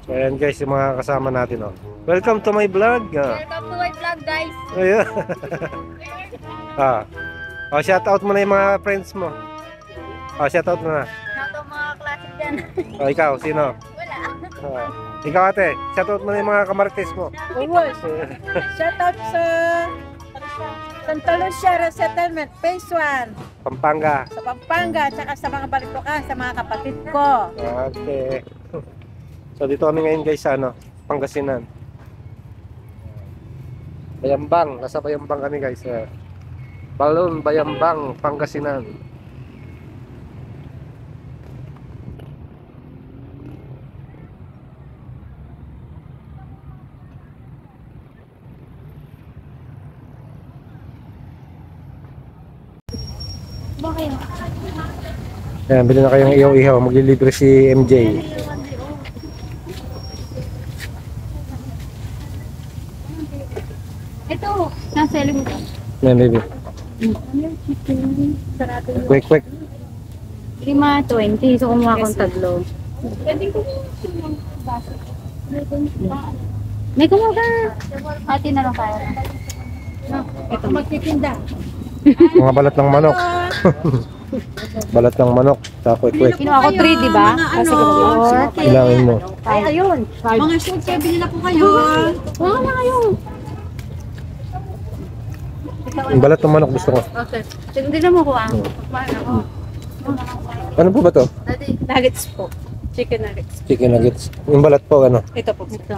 So ayan guys, yung mga kasama natin, oh. Welcome to my vlog. Welcome to my vlog, guys. Ayun. Oh, shout out mo na yung mga friends mo. Oh, shout out mo na. Nato mga klase dyan. Oh, ikaw, sino? Wala. Ikaw ate, shout out mo na yung mga kamarites mo. Always. Shout out sa Santa Lucia Resettlement, Phase 1. Pampanga. Sa Pampanga, tsaka sa mga Balitukan, sa mga kapatid ko. Okay. So dito kami ngayon guys sa Pangasinan. Bayambang, nasa Bayambang kami guys. Balon Bayambang, Pangasinan. Bakit? Ayan, bili na kayong ihaw-ihaw. Maglilibre si MJ. Ito, nasa mo. Ayan, baby. Quick, quick. 5.20. So, kumuha akong tatlo. May kumuha ka. Ate na lang kaya. Ito magtitinda. Mga balat ng manok. Balat ng manok. Tapos quick. Kinuha ko 3, di ba? Kasi ko 4. Ilangin mo. Ay, ayun. Mga shoot, kaya bilhin na po kayo. Wala na ngayon. Yung balat ng manok gusto ko. Okay. Hindi na mo ko ah. Ano po ba to? Nuggets po. Chicken nuggets. Chicken nuggets. Yung balat po, ano? Ito po. Ito.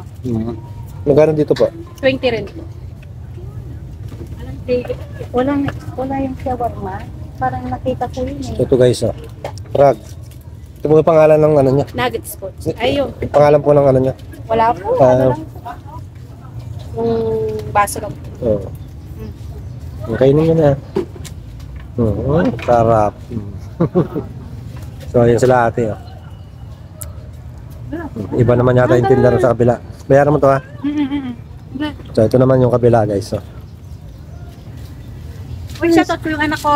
Magkano dito po? 20 rin po. Wala yung shawarma. Parang nakita ko yun eh. Ito guys, Frog. Ito po yung pangalan ng ano niya. Nuggets po. Ayun. Yung pangalan po ng ano niya. Wala po. Ano lang. Yung baso lang. Oh. Kainin nyo na. Sarap. So, yun sila ate. Iba naman yata yung tindahan sa kabila. Bayaran mo to ha. So, ito naman yung kabila guys. Uy, shoutout ko yung anak ko.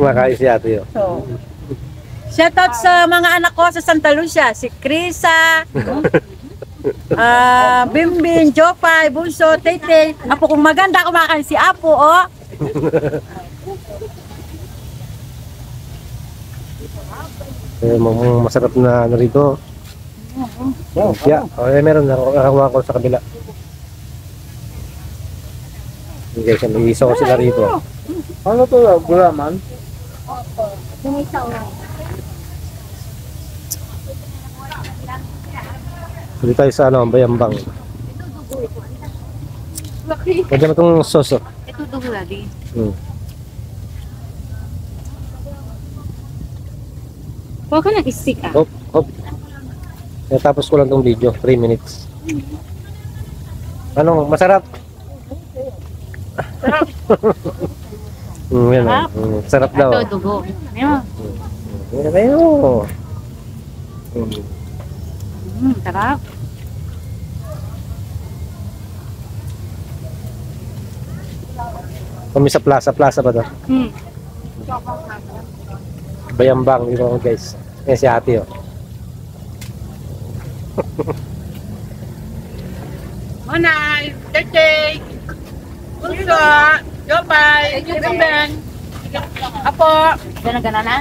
Kumakain si ate. So, shoutout sa mga anak ko sa Santa Lucia. Si Krisa, Bimbin, Jopay, Bunso, Tete. Apo kung maganda kumakain si Apo, oh. Masarap na ano rito. Oh, yeah. Meron na nakakuha ko sa kabila. Okay, so may isaw sila rito. Ano to? Gulaman? Yung isa o. Dito tayo sa Bayambang. Pwede mo itong sauce. Ito dugo lagi. Huwag ka nag-stick ah. Hop, hop. Tapos ko lang tong video, 3 minutes. Ano, masarap? Sarap. Yan, sarap daw. Ito dugo. Ayun. Yan, ayun. Sarap. Kami sa plaza ba to? Bayambang, dito ako guys. Yan si ate, oh. Manay, Tete, Bunso, Jopay, Bimbin. Apo. Gana-gana na?